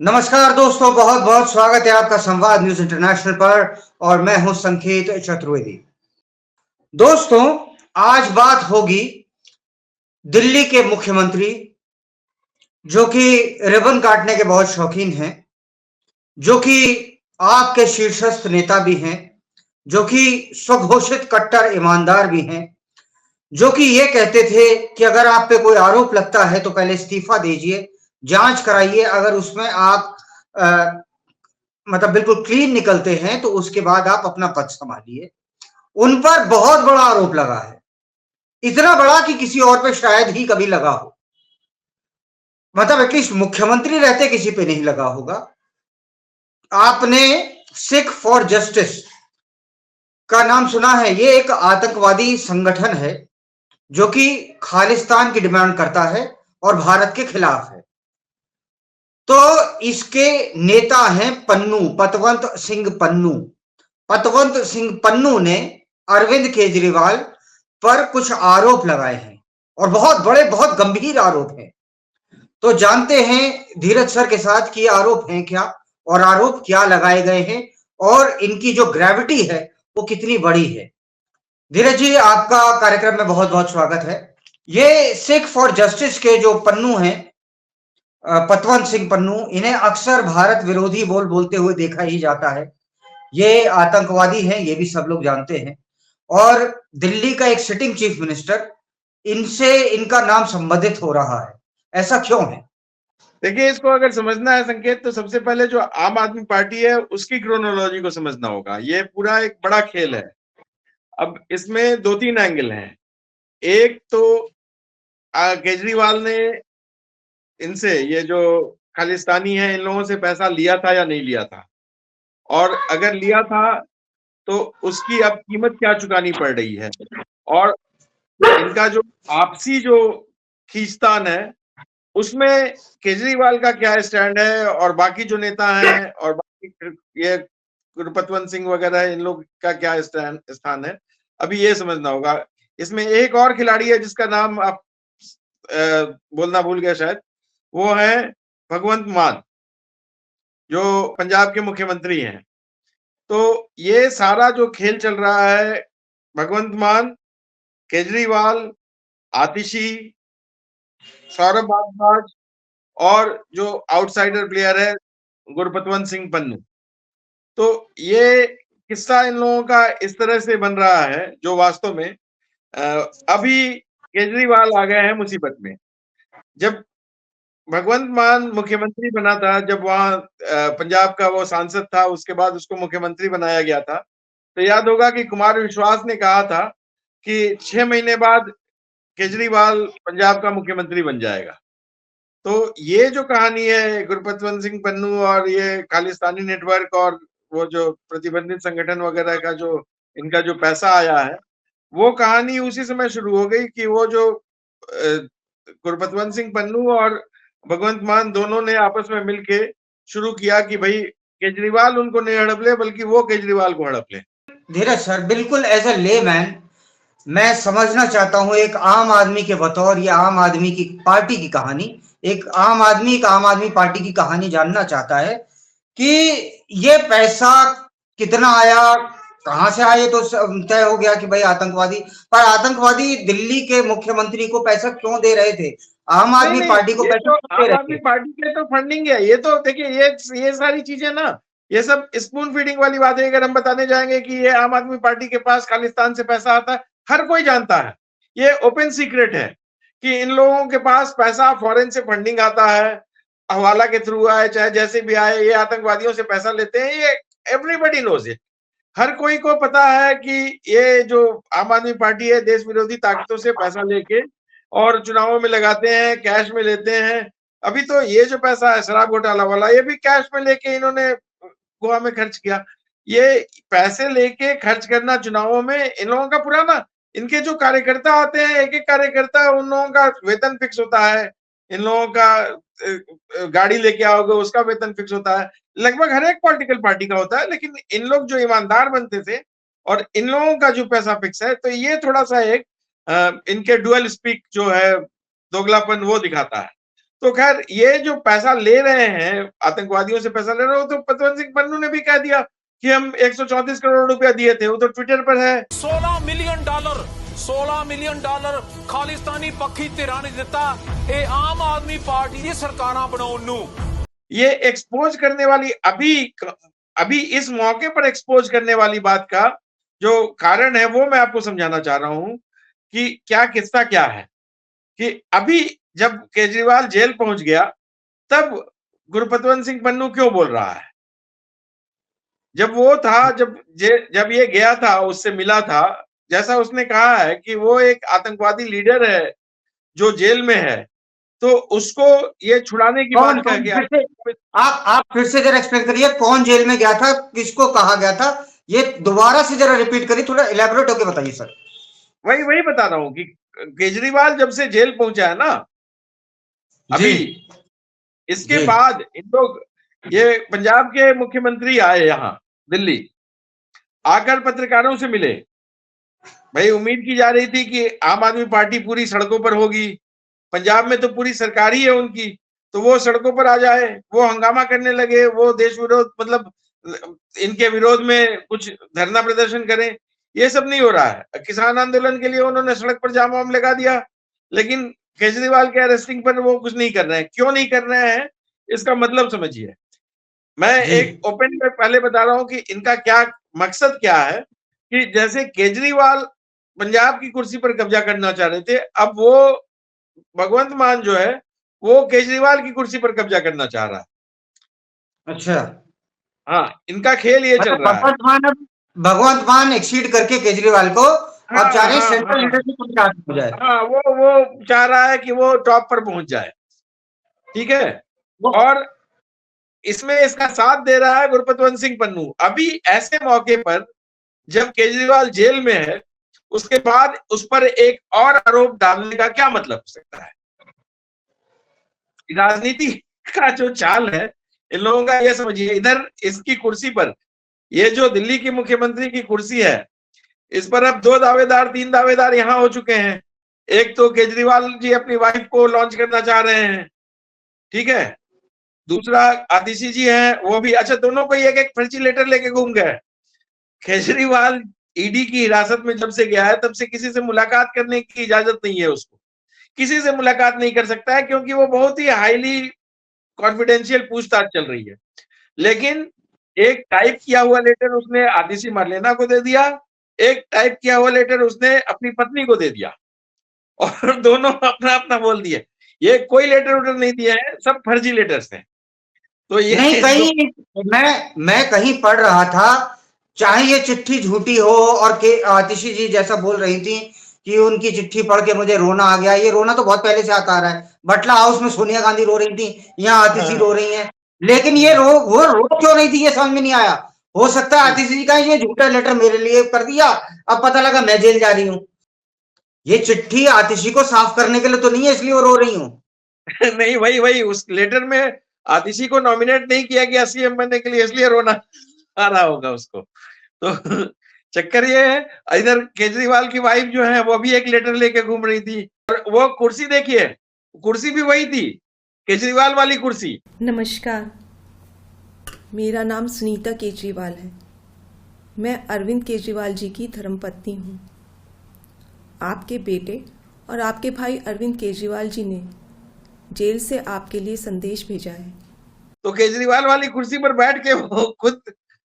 नमस्कार दोस्तों, बहुत बहुत स्वागत है आपका संवाद न्यूज इंटरनेशनल पर। और मैं हूं संकेत चतुर्वेदी। दोस्तों, आज बात होगी दिल्ली के मुख्यमंत्री जो कि रिबन काटने के बहुत शौकीन हैं, जो कि आपके शीर्षस्थ नेता भी हैं, जो कि स्वघोषित कट्टर ईमानदार भी हैं, जो कि ये कहते थे कि अगर आप पे कोई आरोप लगता है तो पहले इस्तीफा दीजिए, जांच कराइए, अगर उसमें आप मतलब बिल्कुल क्लीन निकलते हैं तो उसके बाद आप अपना पद संभालिए। उन पर बहुत बड़ा आरोप लगा है, इतना बड़ा कि किसी और पे शायद ही कभी लगा हो, मतलब एटलीस्ट मुख्यमंत्री रहते किसी पे नहीं लगा होगा। आपने सिख फॉर जस्टिस का नाम सुना है? ये एक आतंकवादी संगठन है जो कि खालिस्तान की डिमांड करता है और भारत के खिलाफ है। तो इसके नेता हैं पन्नू, पतवंत सिंह पन्नू। पतवंत सिंह पन्नू ने अरविंद केजरीवाल पर कुछ आरोप लगाए हैं और बहुत बड़े, बहुत गंभीर आरोप हैं। तो जानते हैं धीरज सर के साथ कि आरोप हैं क्या और आरोप क्या लगाए गए हैं और इनकी जो ग्रेविटी है वो कितनी बड़ी है। धीरज जी, आपका कार्यक्रम में बहुत बहुत स्वागत है। ये सिख फॉर जस्टिस के जो पन्नू हैं, पतवंत सिंह पन्नू, इन्हें अक्सर भारत विरोधी बोलते हुए देखा ही जाता है। ये आतंकवादी हैं, ये भी सब लोग जानते हैं। और दिल्ली का एक सिटिंग चीफ मिनिस्टर, इनसे इनका नाम संबोधित हो रहा है, ऐसा क्यों है? देखिए, इसको अगर समझना है संकेत, तो सबसे पहले जो आम आदमी पार्टी है उसकी क्रोनोलॉजी को समझना होगा। ये पूरा एक बड़ा खेल है। अब इसमें दो तीन एंगल हैं। एक तो केजरीवाल ने इनसे, ये जो खालिस्तानी है, इन लोगों से पैसा लिया था या नहीं लिया था, और अगर लिया था तो उसकी अब कीमत क्या चुकानी पड़ रही है, और इनका जो आपसी जो खींचतान है उसमें केजरीवाल का क्या स्टैंड है, और बाकी जो नेता हैं और बाकी ये गुरपतवंत सिंह वगैरह, इन लोग का क्या स्थान है, अभी ये समझना होगा। इसमें एक और खिलाड़ी है जिसका नाम आप बोलना भूल गया शायद, वो है भगवंत मान, जो पंजाब के मुख्यमंत्री हैं। तो ये सारा जो खेल चल रहा है, भगवंत मान, केजरीवाल, आतिशी, सौरभ भारद्वाज और जो आउटसाइडर प्लेयर है गुरपतवंत सिंह पन्नू। तो ये किस्सा इन लोगों का इस तरह से बन रहा है जो वास्तव में अभी केजरीवाल आ गए हैं मुसीबत में। जब भगवंत मान मुख्यमंत्री बना था, जब वहां पंजाब का वो सांसद था, उसके बाद उसको मुख्यमंत्री बनाया गया था, तो याद होगा कि कुमार विश्वास ने कहा था कि 6 महीने बाद केजरीवाल पंजाब का मुख्यमंत्री बन जाएगा। तो ये जो कहानी है गुरपतवंत सिंह पन्नू और ये खालिस्तानी नेटवर्क और वो जो प्रतिबंधित संगठन वगैरह का जो इनका जो पैसा आया है, वो कहानी उसी समय शुरू हो गई कि वो जो गुरपतवंत सिंह पन्नू और भगवंत मान दोनों ने आपस में मिलके शुरू किया कि भाई केजरीवाल उनको नहीं हड़प ले, बल्कि वो केजरीवाल को हड़प ले। धीरज सर, बिल्कुल एज ए लेमैन मैं समझना चाहता हूं, एक आम आदमी के बतौर, या आम आदमी की पार्टी की कहानी, एक आम आदमी पार्टी की कहानी जानना चाहता है कि ये पैसा कितना आया, कहां से आए। तो तय हो गया कि भाई आतंकवादी, पर आतंकवादी दिल्ली के मुख्यमंत्री को पैसा क्यों दे रहे थे? आम नहीं आदमी नहीं, पार्टी को ये पैसा तो क्यों दे आम रहे आदमी थे? पार्टी के तो फंडिंग है। ये तो देखिए, ये सारी चीजें ना, ये सब स्पून फीडिंग वाली बात है। अगर हम बताने जाएंगे कि ये आम आदमी पार्टी के पास खालिस्तान से पैसा आता है, हर कोई जानता है, ये ओपन सीक्रेट है कि इन लोगों के पास पैसा फॉरेन से फंडिंग आता है, हवाला के थ्रू आए चाहे जैसे भी आए, ये आतंकवादियों से पैसा लेते हैं। ये एवरीबडी नोज इट। हर कोई को पता है कि ये जो आम आदमी पार्टी है, देश विरोधी ताकतों से पैसा लेके और चुनावों में लगाते हैं, कैश में लेते हैं। अभी तो ये जो पैसा है शराब घोटाला वाला, ये भी कैश में लेके इन्होंने गोवा में खर्च किया। ये पैसे लेके खर्च करना चुनावों में इन लोगों का पुराना, इनके जो कार्यकर्ता आते हैं, एक एक कार्यकर्ता, उन लोगों का वेतन फिक्स होता है। इन लोगों का गाड़ी लेके आओगे उसका वेतन फिक्स होता है, लगभग हर एक पॉलिटिकल पार्टी का होता है। लेकिन इन लोग जो ईमानदार बनते थे और इन लोगों का जो पैसा फिक्स है, तो ये थोड़ा सा एक इनके डुअल स्पीक जो है, दोगलापन वो दिखाता है। तो खैर ये जो पैसा ले रहे हैं, आतंकवादियों से पैसा ले रहे हो, तो पतवंत सिंह पन्नू ने भी कह दिया कि हम 134 करोड़ रुपया दिए थे, वो तो ट्विटर पर है। $16 मिलियन खालिस्तानी पक्षी धिरां ने दिता। ये आम आदमी पार्टी दी सरकारां बनाउण नूं ये एक्सपोज करने वाली अभी इस मौके पर एक्सपोज करने वाली बात का जो कारण है वो मैं आपको समझाना चाह रहा हूं कि क्या किस्सा क्या है। कि अभी जब केजरीवाल जेल पहुंच गया तब गुरपतवंत सिंह पन्नू क्यों बोल रहा है? जब वो था, जब ये गया था, उससे मिला था, जैसा उसने कहा है कि वो एक आतंकवादी लीडर है जो जेल में है, तो उसको ये छुड़ाने की बात कह गया। आप फिर से जरा एक्सप्लेन करिए, कौन जेल में गया था, किसको कहा गया था, ये दोबारा से जरा रिपीट करिए, थोड़ा इलेबोरेट होकर बताइए सर। वही बता रहा हूं कि केजरीवाल जब से जेल पहुंचा है ना अभी, इसके बाद इन लोग, ये पंजाब के मुख्यमंत्री आए यहाँ दिल्ली, आकर पत्रकारों से मिले। भाई उम्मीद की जा रही थी कि आम आदमी पार्टी पूरी सड़कों पर होगी, पंजाब में तो पूरी सरकार ही है उनकी, तो वो सड़कों पर आ जाए, वो हंगामा करने लगे, वो देश विरोध, मतलब इनके विरोध में कुछ धरना प्रदर्शन करें। ये सब नहीं हो रहा है। किसान आंदोलन के लिए उन्होंने सड़क पर जाम वाम लगा दिया, लेकिन केजरीवाल के अरेस्टिंग पर वो कुछ नहीं कर रहे हैं। क्यों नहीं कर रहे हैं, इसका मतलब समझिए। मैं एक ओपन में पहले बता रहा हूं कि इनका क्या मकसद क्या है। कि जैसे केजरीवाल पंजाब की कुर्सी पर कब्जा करना चाह रहे थे, अब वो भगवंत मान जो है वो केजरीवाल की कुर्सी पर कब्जा करना चाह रहा है। अच्छा, हाँ, इनका खेल ये चल रहा है। भगवंत मान एक्सीड करके केजरीवाल को अब चाह रहे हैं सेंट्रल लीडरशिप हो जाए। हाँ, वो चाह रहा है कि वो टॉप पर पहुंच जाए, ठीक है। और इसमें इसका साथ दे रहा है गुरपतवंत सिंह पन्नू। अभी ऐसे मौके पर जब केजरीवाल जेल में है, उसके बाद उस पर एक और आरोप डालने का क्या मतलब हो सकता है? राजनीति का जो चाल है इन लोगों का, ये समझिए, इधर इसकी कुर्सी पर, ये जो दिल्ली की मुख्यमंत्री की कुर्सी है, इस पर अब 2 दावेदार 3 दावेदार यहां हो चुके हैं। एक तो केजरीवाल जी अपनी वाइफ को लॉन्च करना चाह रहे हैं, ठीक है। दूसरा आतिशी जी हैं, वो भी। अच्छा, दोनों को एक फर्जी लेटर लेके घूम गए। केजरीवाल ईडी की हिरासत में जब से गया है तब से किसी से मुलाकात करने की इजाजत नहीं है उसको, किसी से मुलाकात नहीं कर सकता है, क्योंकि वो बहुत ही हाईली कॉन्फिडेंशियल पूछताछ चल रही है। लेकिन एक टाइप किया हुआ लेटर उसने आतिशी मार्लेना को दे दिया, एक टाइप किया हुआ लेटर उसने अपनी पत्नी को दे दिया, और दोनों अपना अपना बोल दिए। ये कोई लेटर उटर नहीं दिया है, सब फर्जी लेटर्स हैं। तो ये नहीं, कहीं मैं कहीं पढ़ रहा था, चाहे ये चिट्ठी झूठी हो, और के आतिशी जी जैसा बोल रही थी कि उनकी चिट्ठी पढ़ के मुझे रोना आ गया, ये रोना तो बहुत पहले से आता आ रहा है। बटला हाउस में सोनिया गांधी रो रही थी, यहाँ आतिशी रो रही हैं, लेकिन ये वो रो क्यों नहीं थी, ये समझ में नहीं आया। हो सकता है आतिशी जी का ये झूठा लेटर मेरे लिए कर दिया, अब पता लगा मैं जेल जा रही हूँ। ये चिट्ठी आतिशी को साफ करने के लिए तो नहीं है, इसलिए वो रो रही हूँ। नहीं, वही उस लेटर में आतिशी को नॉमिनेट नहीं किया गया सीएम बनने के लिए, इसलिए रोना आ रहा होगा उसको। तो चक्कर ये है, इधर केजरीवाल की वाइफ जो है वो भी एक लेटर लेके घूम रही थी, और वो कुर्सी देखिए, कुर्सी भी वही थी, केजरीवाल वाली कुर्सी। नमस्कार, मेरा नाम सुनीता केजरीवाल है। मैं अरविंद केजरीवाल जी की धर्मपत्नी हूँ। आपके बेटे और आपके भाई अरविंद केजरीवाल जी ने जेल से आपके लिए संदेश भेजा है। तो केजरीवाल वाली कुर्सी पर बैठ के वो खुद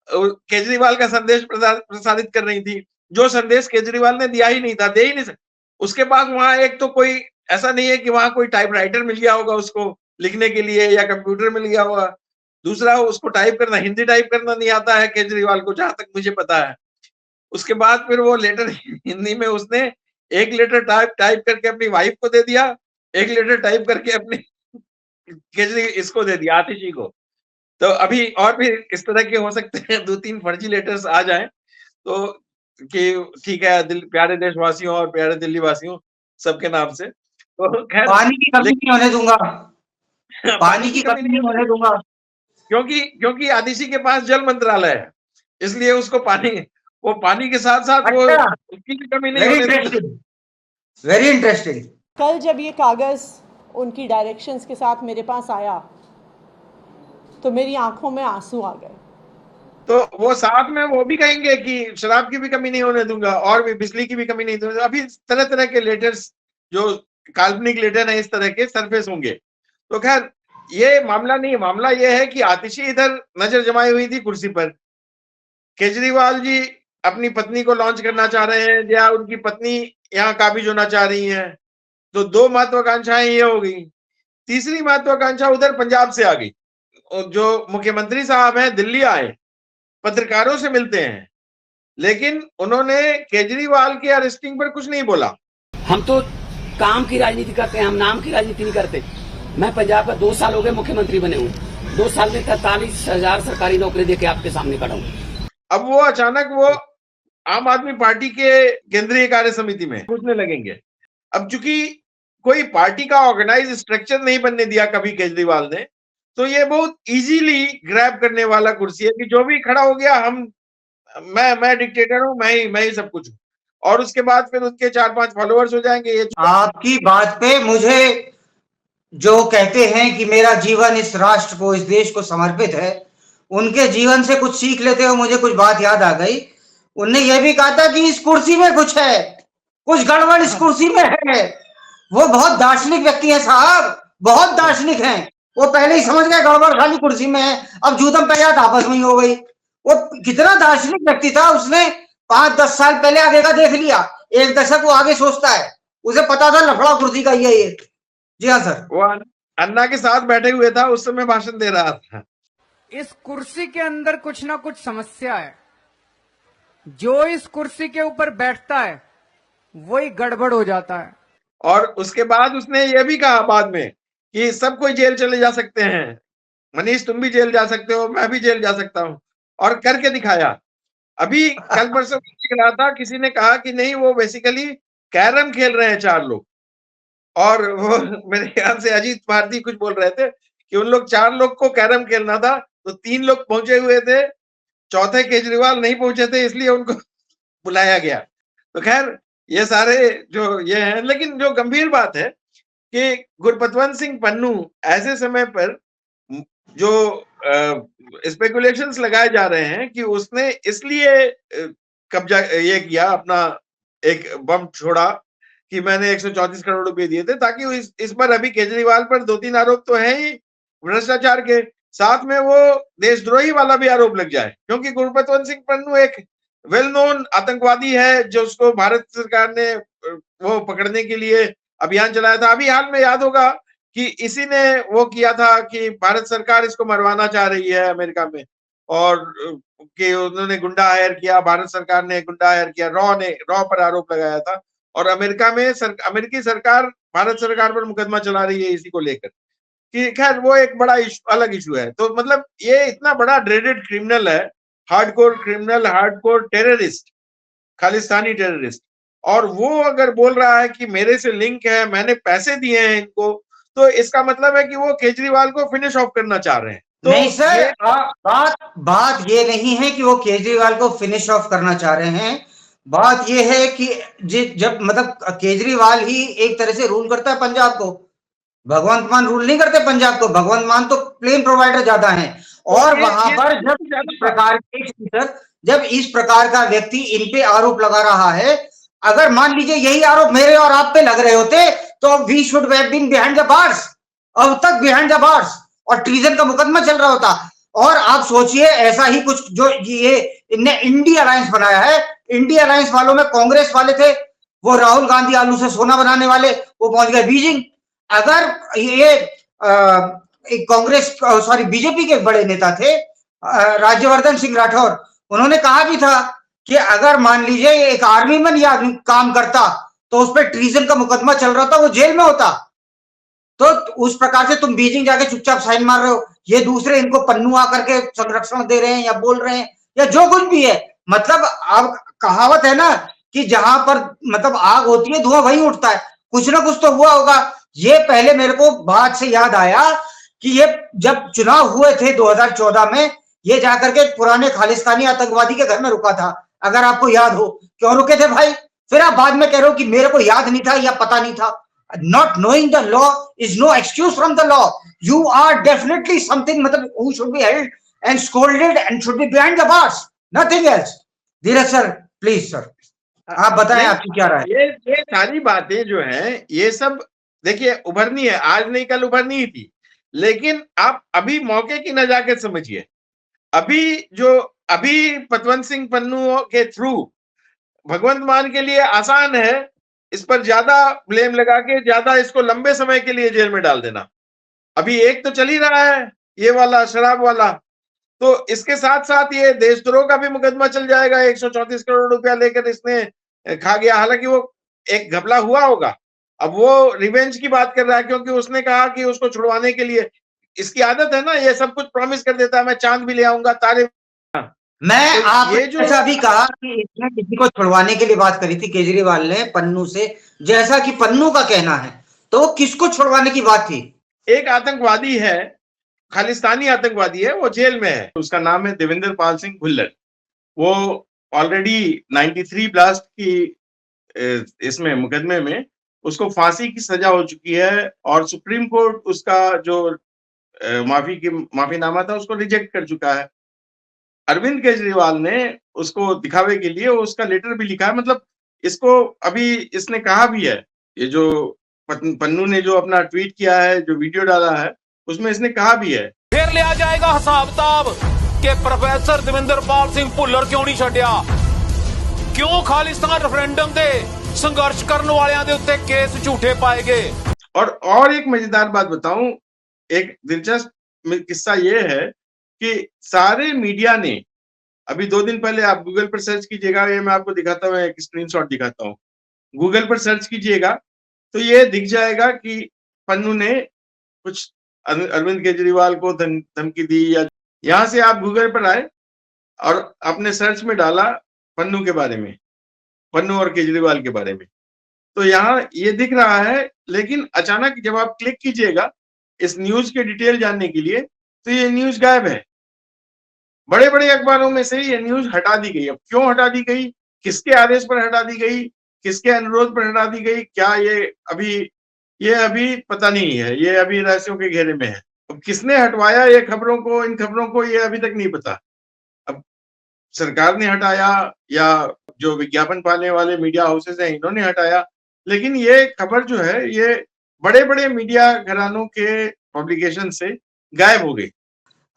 केजरीवाल का संदेश प्रसारित कर रही थी, जो संदेश केजरीवाल ने दिया ही नहीं था, दे ही नहीं सकता। उसके पास वहां एक तो कोई ऐसा नहीं है कि वहां कोई टाइपराइटर मिल गया होगा उसको लिखने के लिए, या कंप्यूटर मिल गया होगा। दूसरा, उसको टाइप करना, हिंदी टाइप करना नहीं आता है केजरीवाल को, जहां तक मुझे पता है। उसके बाद फिर वो लेटर हिंदी में उसने एक लेटर टाइप करके अपनी वाइफ को दे दिया, एक लेटर टाइप करके अपनी इसको दे दिया, आतिशी को। तो अभी और भी इस तरह के हो सकते हैं, 2-3 फर्जी लेटर्स आ जाएं, तो कि ठीक है, प्यारे देशवासियों और प्यारे दिल्ली वासियों सबके नाम से। तो खैर, पानी की कमी नहीं होने दूंगा, पानी की कमी नहीं होने दूंगा, क्योंकि आतिशी के पास जल मंत्रालय है, इसलिए उसको वो पानी के साथ साथ वो उसकी भी कमी नहीं होने दूंगा। Very interesting. कल जब ये कागज उनकी डायरेक्शंस के साथ मेरे पास आया तो मेरी आंखों में आंसू आ गए। तो वो साथ में वो भी कहेंगे कि शराब की भी कमी नहीं होने दूंगा और भी बिजली की भी कमी नहीं दूंगा। अभी तरह तरह के लेटर्स जो काल्पनिक लेटर है इस तरह के सरफेस होंगे। तो खैर ये मामला नहीं, मामला ये है कि आतिशी इधर नजर जमाई हुई थी कुर्सी पर। केजरीवाल जी अपनी पत्नी को लॉन्च करना चाह रहे हैं या उनकी पत्नी यहाँ काबिज होना चाह रही है। तो दो महत्वाकांक्षाएं ये हो गई। तीसरी महत्वाकांक्षा उधर पंजाब से आ गई। जो मुख्यमंत्री साहब हैं दिल्ली आए, पत्रकारों से मिलते हैं, लेकिन उन्होंने केजरीवाल के अरेस्टिंग पर कुछ नहीं बोला। हम तो काम की राजनीति करते हैं, हम नाम की राजनीति नहीं करते। मैं पंजाब का 2 साल हो गए मुख्यमंत्री बने हुए, 2 साल में 43,000 सरकारी नौकरी देके आपके सामने खड़ा हूँ। अब वो अचानक वो आम आदमी पार्टी के केंद्रीय कार्य समिति में घुसने लगेंगे। अब चूंकि कोई पार्टी का ऑर्गेनाइज स्ट्रक्चर नहीं बनने दिया कभी केजरीवाल ने, तो ये बहुत इजीली ग्रैब करने वाला कुर्सी है कि जो भी खड़ा हो गया मैं डिक्टेटर हूं, मैं ही सब कुछ हूं। और उसके बाद फिर उसके 4-5 फॉलोअर्स हो जाएंगे। ये आपकी बात पे मुझे जो कहते हैं कि मेरा जीवन इस राष्ट्र को, इस देश को समर्पित है, उनके जीवन से कुछ सीख लेते हो मुझे कुछ बात याद आ गई। उनने ये भी कहा था कि इस कुर्सी में कुछ है, कुछ गड़बड़ इस कुर्सी में है। वो बहुत दार्शनिक व्यक्ति है साहब, बहुत दार्शनिक हैं। वो पहले ही समझ गए गड़बड़ खाली कुर्सी में है, अब जूदम पैजात आपस में ही हो गई। वो कितना दार्शनिक व्यक्ति था, उसने 5-10 साल पहले आगे का देख लिया, 1 दशक वो आगे सोचता है, उसे पता था लफड़ा कुर्सी का ये। जी हाँ सर। वो अन्ना के साथ बैठे हुए था, उस समय भाषण दे रहा था। इस कुर्सी के अंदर कुछ ना कुछ समस्या है। जो इस कुर्सी के ऊपर बैठता है वही गड़बड़ हो जाता है। और उसके बाद उसने ये भी कहा बाद में कि सब कोई जेल चले जा सकते हैं, मनीष तुम भी जेल जा सकते हो, मैं भी जेल जा सकता हूं, और करके दिखाया। अभी कल परसों दिख रहा था, किसी ने कहा कि नहीं वो बेसिकली कैरम खेल रहे हैं 4 लोग। और वो मेरे ख्याल से अजीत भारती कुछ बोल रहे थे कि उन लोग 4 लोग को कैरम खेलना था, तो 3 लोग पहुंचे हुए थे, चौथे केजरीवाल नहीं पहुंचे थे, इसलिए उनको बुलाया गया। तो खैर ये सारे जो ये हैं, लेकिन जो गंभीर बात है कि गुरपतवंत सिंह पन्नू ऐसे समय पर जो स्पेकुलेशंस लगाए जा रहे हैं कि उसने इसलिए कब्जा ये किया, अपना एक बम छोड़ा कि मैंने 134 करोड़ रुपए दिए थे, ताकि इस पर अभी केजरीवाल पर 2-3 आरोप तो है ही भ्रष्टाचार के, साथ में वो देशद्रोही वाला भी आरोप लग जाए। क्योंकि गुरपतवंत सिंह पन्नू एक वेल नोन आतंकवादी है, जो उसको भारत सरकार ने वो पकड़ने के लिए अभियान चलाया था। अभी हाल में याद होगा कि इसी ने वो किया था कि भारत सरकार इसको मरवाना चाह रही है अमेरिका में, और कि उन्होंने गुंडा हायर किया, भारत सरकार ने गुंडा हायर किया, रॉ पर आरोप लगाया था। और अमेरिका में अमेरिकी सरकार भारत सरकार पर मुकदमा चला रही है इसी को लेकर कि खैर वो एक बड़ा अलग इशू है। तो मतलब ये इतना बड़ा ड्रेडेड क्रिमिनल है, hardcore criminal, hardcore terrorist, Khalistani terrorist, और वो अगर बोल रहा है कि मेरे से लिंक है, मैंने पैसे दिए हैं इनको, तो इसका मतलब है कि वो केजरीवाल को फिनिश ऑफ करना चाह रहे हैं। तो नहीं सर, बात ये नहीं है कि वो केजरीवाल को फिनिश ऑफ करना चाह रहे हैं। बात ये है कि जब मतलब केजरीवाल ही एक तरह से रूल करता है पंजाब को, भगवंत मान रूल नहीं करते पंजाब को। भगवंत मान तो प्लेन प्रोवाइडर ज्यादा हैं, और वहां पर जब इस प्रकार का व्यक्ति इन पे आरोप लगा रहा है, अगर मान लीजिए यही आरोप मेरे और आप पे लग रहे होते तो we should have been behind the bars, अब तक बिहाइंड द बार्स, और ट्रीजन का मुकदमा चल रहा होता। और आप सोचिए ऐसा ही कुछ जो ये इनने इंडिया अलायंस बनाया है, इंडिया अलायंस वालों में कांग्रेस वाले थे, वो राहुल गांधी आलू से सोना बनाने वाले, वो पहुंच गए बीजिंग। अगर ये कांग्रेस सॉरी बीजेपी के बड़े नेता थे राज्यवर्धन सिंह राठौर, उन्होंने कहा भी था कि अगर मान लीजिए एक आर्मी में ये आदमी काम करता तो उस पर ट्रीजन का मुकदमा चल रहा था, वो जेल में होता। तो उस प्रकार से तुम बीजिंग जाके चुपचाप साइन मार रहे हो, ये दूसरे इनको पन्नू आकर के संरक्षण दे रहे हैं या बोल रहे हैं या जो कुछ भी है। मतलब अब कहावत है ना कि जहां पर मतलब आग होती है धुआं वहीं उठता है, कुछ ना कुछ तो हुआ होगा। ये पहले मेरे को बात से याद आया कि ये जब चुनाव हुए थे 2014 में, ये जाकर के पुराने खालिस्तानी आतंकवादी के घर में रुका था, अगर आपको याद हो। क्यों रुके थे भाई? फिर आप बाद में कह रहे हो कि मेरे को याद नहीं था या पता नहीं था। Not knowing the law is no excuse from the law. You are definitely something मतलब who should be held and scolded and should be behind the bars. Nothing else. Dheeraj sir, please sir, आप बताएं नहीं, आपकी क्या राय है? ये सारी बातें जो हैं ये सब देखिए उभरनी है, आज नहीं कल उभरनी ही थी, लेकिन आप अभी मौके की नजाकत समझिए। अभी पतवंत सिंह पन्नू के थ्रू भगवंत मान के लिए आसान है इस पर ज्यादा ब्लेम लगा के ज्यादा इसको लंबे समय के लिए जेल में डाल देना। अभी एक तो चल ही रहा है ये वाला शराब वाला, तो इसके साथ साथ ये देशद्रोह का भी मुकदमा चल जाएगा। 134 करोड़ रुपया लेकर इसने खा गया, हालांकि वो एक घपला हुआ होगा, अब वो रिवेंज की बात कर रहा है क्योंकि उसने कहा कि उसको छुड़वाने के लिए, इसकी आदत है ना, ये सब कुछ प्रॉमिस कर देता है, मैं चांद भी ले आऊंगा, तारे। मैं तो आप ये जो जैसा अभी कहा कि इसने किसी को छुड़वाने के लिए बात करी थी केजरीवाल ने पन्नू से, जैसा कि पन्नू का कहना है, तो किसको छुड़वाने की बात थी? एक आतंकवादी है, खालिस्तानी आतंकवादी है, वो जेल में है, उसका नाम है देवेंद्र पाल सिंह भुल्लर। वो ऑलरेडी 93 ब्लास्ट की इसमें मुकदमे में उसको फांसी की सजा हो चुकी है और सुप्रीम कोर्ट उसका जो माफीनामा था उसको रिजेक्ट कर चुका है। अरविंद केजरीवाल ने उसको दिखावे के लिए उसका लेटर भी लिखा है, मतलब इसको अभी इसने कहा भी है, ये जो पन्नू ने जो अपना ट्वीट किया है, जो वीडियो डाला है, उसमें इसने कहा भी है फिर लिया जाएगा हिसाब किताब कि प्रोफेसर देवेंद्र पाल सिंह भुल्लर क्यों नहीं छड्या, क्यों खालिस्तान रेफरेंडम दे संघर्ष करने वालियां दे उत्ते केस झूठे पाए गए। और एक मजेदार बात बताऊं, एक दिलचस्प किस्सा ये है कि सारे मीडिया ने, अभी 2 दिन पहले आप गूगल पर सर्च कीजिएगा, ये मैं आपको दिखाता हूँ, एक स्क्रीनशॉट दिखाता हूँ, गूगल पर सर्च कीजिएगा तो ये दिख जाएगा कि पन्नू ने कुछ अरविंद केजरीवाल को धमकी दी, या यहां से आप गूगल पर आए और आपने सर्च में डाला पन्नू के बारे में, पन्नू और केजरीवाल के बारे में, तो यहाँ ये दिख रहा है। लेकिन अचानक जब आप क्लिक कीजिएगा इस न्यूज के डिटेल जानने के लिए तो ये न्यूज गायब है, बड़े बड़े अखबारों में से ये न्यूज हटा दी गई। अब क्यों हटा दी गई, किसके आदेश पर हटा दी गई, किसके अनुरोध पर हटा दी गई, क्या ये अभी पता नहीं है, ये अभी रहस्यों के घेरे में है। अब किसने हटवाया ये खबरों को, इन खबरों को, ये अभी तक नहीं पता। अब सरकार ने हटाया या जो विज्ञापन पाने वाले मीडिया हाउसेस हैं इन्होंने हटाया, लेकिन ये खबर जो है ये बड़े बड़े मीडिया घरानों के पब्लिकेशन से गायब हो गई।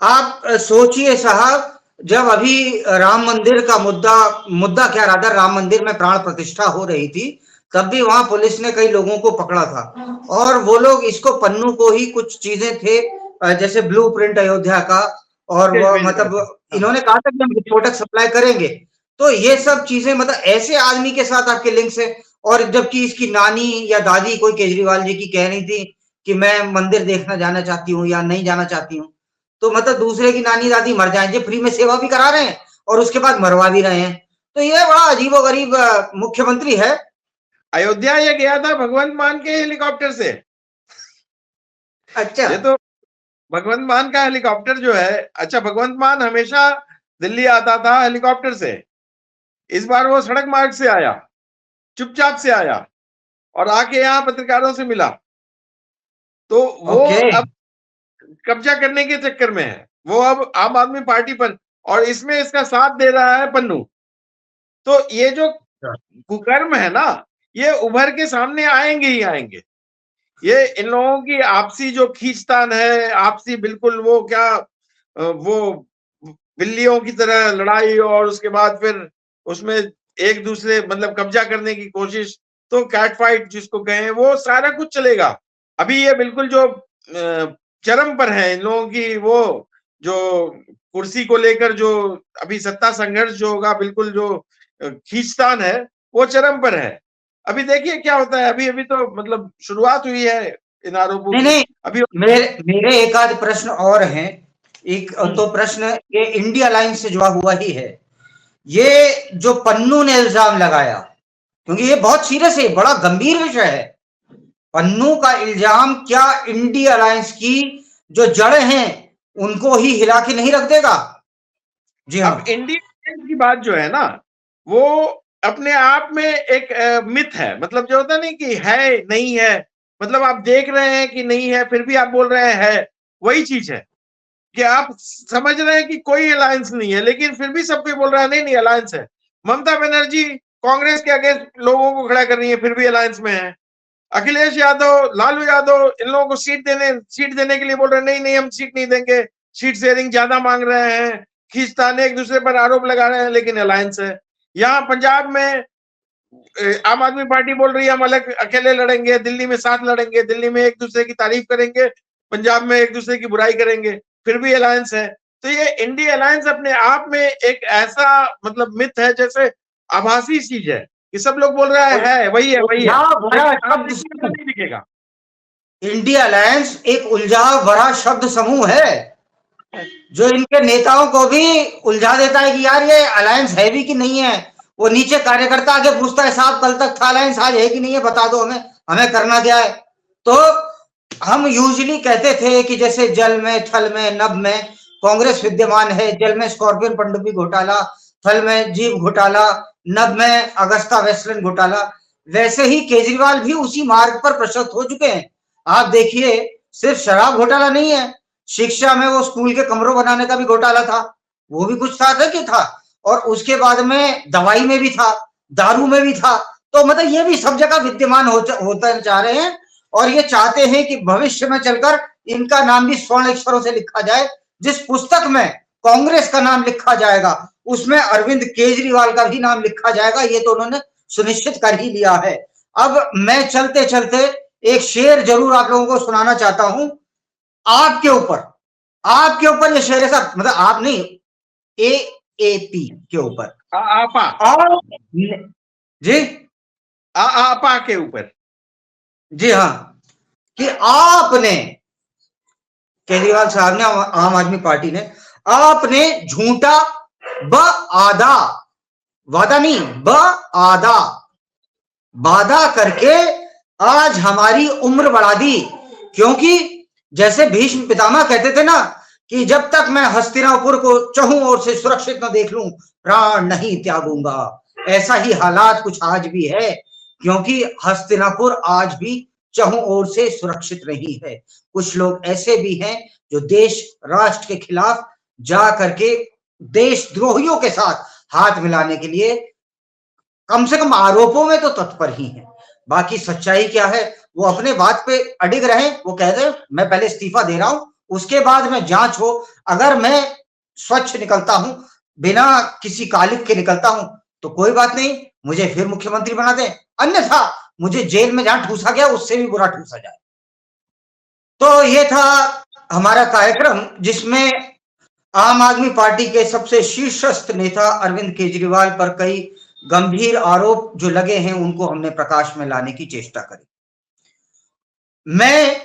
आप सोचिए साहब, जब अभी राम मंदिर का मुद्दा क्या रहा था, राम मंदिर में प्राण प्रतिष्ठा हो रही थी, तब भी वहां पुलिस ने कई लोगों को पकड़ा था और वो लोग इसको पन्नू को ही कुछ चीजें थे जैसे ब्लूप्रिंट अयोध्या का, और वो मतलब इन्होंने कहा था कि हम विस्फोटक सप्लाई करेंगे। तो ये सब चीजें मतलब ऐसे आदमी के साथ आपके लिंक्स है, और जबकि इसकी नानी या दादी कोई केजरीवाल जी की कह रही थी कि मैं मंदिर देखना जाना चाहती हूँ या नहीं जाना चाहती हूँ, तो मतलब दूसरे की नानी दादी मर जाए, जो फ्री में सेवा भी करा रहे हैं और उसके बाद मरवा भी रहे हैं। तो ये बड़ा अजीबोगरीब मुख्यमंत्री है। अयोध्या ये गया था भगवंत मान के हेलीकॉप्टर से। अच्छा, ये तो भगवंत मान का हेलीकॉप्टर जो है, अच्छा भगवंत मान हमेशा दिल्ली आता था हेलीकॉप्टर से, इस बार वो सड़क मार्ग से आया, चुपचाप से आया और आके यहाँ पत्रकारों से मिला। तो वो अब कब्जा करने के चक्कर में है, वो अब आम आदमी पार्टी पर, और इसमें इसका साथ दे रहा है पन्नू। तो ये जो कुकर्म है ना, ये उभर के सामने आएंगे ही आएंगे। ये इन लोगों की आपसी जो खींचतान है, आपसी बिल्कुल वो क्या वो बिल्लियों की तरह लड़ाई, और उसके बाद फिर उसमें एक दूसरे मतलब कब्जा करने की कोशिश, तो कैट फाइट जिसको कहें, वो सारा कुछ चलेगा। अभी ये बिल्कुल जो चरम पर है इन लोगों की, वो जो कुर्सी को लेकर जो अभी सत्ता संघर्ष जो होगा, बिल्कुल जो खींचतान है वो चरम पर है। अभी देखिए क्या होता है, अभी तो मतलब शुरुआत हुई है इन आरोपों की। नहीं, अभी मेरे एक आध प्रश्न और हैं। एक तो प्रश्न ये इंडिया अलायंस से जुड़ा हुआ ही है। ये जो पन्नू ने इल्जाम लगाया, क्योंकि ये बहुत सीरियस है, बड़ा गंभीर विषय है, पन्नू का इल्जाम क्या इंडिया अलायंस की जो जड़ें हैं उनको ही हिला के नहीं रख देगा? जी हाँ, अब इंडिया की बात जो है ना, वो अपने आप में एक मिथ है, मतलब जो होता नहीं कि है नहीं है, मतलब आप देख रहे हैं कि नहीं है, फिर भी आप बोल रहे हैं है। वही चीज है कि आप समझ रहे हैं कि कोई अलायंस नहीं है, लेकिन फिर भी सब कोई बोल रहा है नहीं नहीं अलायंस है। ममता बनर्जी कांग्रेस के अगेंस्ट लोगों को खड़ा कर रही है, फिर भी अलायंस में है। अखिलेश यादव, लालू यादव इन लोगों को सीट देने के लिए बोल रहे हैं नहीं नहीं हम सीट नहीं देंगे, सीट शेयरिंग ज्यादा मांग रहे हैं, खींचताने एक दूसरे पर आरोप लगा रहे हैं, लेकिन अलायंस है। यहाँ पंजाब में आम आदमी पार्टी बोल रही है हम अलग अकेले लड़ेंगे, दिल्ली में साथ लड़ेंगे, दिल्ली में एक दूसरे की तारीफ करेंगे, पंजाब में एक दूसरे की बुराई करेंगे, फिर भी अलायंस है। तो ये इंडिया अलायंस अपने आप में एक ऐसा मतलब मिथ है, जैसे आभासी चीज है कि सब लोग बोल रहा है वही है वही है, आप देखिए नहीं दिखेगा। इंडिया अलायंस एक उलझा भरा शब्द समूह है जो इनके नेताओं को भी उलझा देता है कि यार ये अलायंस है भी कि नहीं है। वो नीचे कार्यकर्ता आगे पूछता है साहब कल तक था अलायंस, आज है कि नहीं है, बता दो हमें करना क्या है। तो हम यूजुअली कहते थे कि जैसे जल में, थल में, नभ में कांग्रेस विद्यमान है, जल में स्कॉर्पियन पनडुब्बी घोटाला, थल में जीव घोटाला, नभ में अगस्ता वेस्टलैंड घोटाला, वैसे ही केजरीवाल भी उसी मार्ग पर प्रशस्त हो चुके हैं। आप देखिए सिर्फ शराब घोटाला नहीं है, शिक्षा में वो स्कूल के कमरों बनाने का भी घोटाला था, वो भी कुछ था कि था, और उसके बाद में दवाई में भी था, दारू में भी था। तो मतलब ये भी सब जगह विद्यमान होता चाह रहे हैं और ये चाहते हैं कि भविष्य में चलकर इनका नाम भी स्वर्ण अक्षरों से लिखा जाए। जिस पुस्तक में कांग्रेस का नाम लिखा जाएगा उसमें अरविंद केजरीवाल का भी नाम लिखा जाएगा, ये तो उन्होंने सुनिश्चित कर ही लिया है। अब मैं चलते चलते एक शेर जरूर आप लोगों को सुनाना चाहता हूं आपके ऊपर ये शेर है साहब, मतलब आप नहीं, AAP के ऊपर, आपा जी आपा के ऊपर, जी हाँ, कि आपने केजरीवाल साहब ने, आम आदमी पार्टी ने, आपने झूठा आधा वादा नहीं आधा वादा करके आज हमारी उम्र बढ़ा दी। क्योंकि जैसे भीष्म पितामह कहते थे ना कि जब तक मैं हस्तिनापुर को चहुं ओर से सुरक्षित न देख लूं प्राण नहीं त्यागूंगा, ऐसा ही हालात कुछ आज भी है। क्योंकि हस्तिनापुर आज भी चहुं ओर से सुरक्षित नहीं है। कुछ लोग ऐसे भी हैं जो देश राष्ट्र के खिलाफ जा करके देशद्रोहियों के साथ हाथ मिलाने के लिए कम से कम आरोपों में तो तत्पर ही हैं। बाकी सच्चाई क्या है वो अपने बात पे अडिग रहे। वो कहते हैं मैं पहले इस्तीफा दे रहा हूं, उसके बाद में जांच हो, अगर मैं स्वच्छ निकलता हूं, बिना किसी कालिक के निकलता हूं तो कोई बात नहीं, मुझे फिर मुख्यमंत्री बना दें, अन्यथा मुझे जेल में जहां ठूसा गया उससे भी बुरा ठूसा जाए। तो ये था हमारा कार्यक्रम जिसमें आम आदमी पार्टी के सबसे शीर्षस्थ नेता अरविंद केजरीवाल पर कई गंभीर आरोप जो लगे हैं उनको हमने प्रकाश में लाने की चेष्टा करी। मैं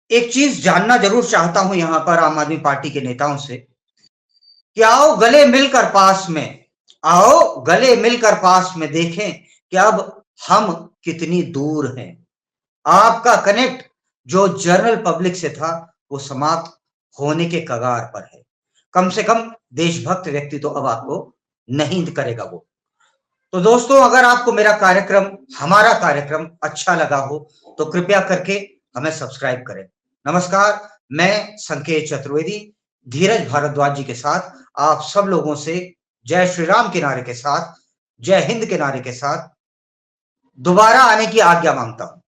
एक चीज जानना जरूर चाहता हूं यहां पर आम आदमी पार्टी के नेताओं से कि आओ गले मिलकर पास में देखें कि अब हम कितनी दूर हैं। आपका कनेक्ट जो जनरल पब्लिक से था वो समाप्त होने के कगार पर है। कम से कम देशभक्त व्यक्ति तो अब आपको नहीं करेगा वो। तो दोस्तों अगर आपको हमारा कार्यक्रम अच्छा लगा हो तो कृपया करके हमें सब्सक्राइब करें। नमस्कार, मैं संकेत चतुर्वेदी धीरज भारद्वाज जी के साथ आप सब लोगों से जय श्री राम के नारे के साथ, जय हिंद के नारे के साथ दोबारा आने की आज्ञा मांगता हूं।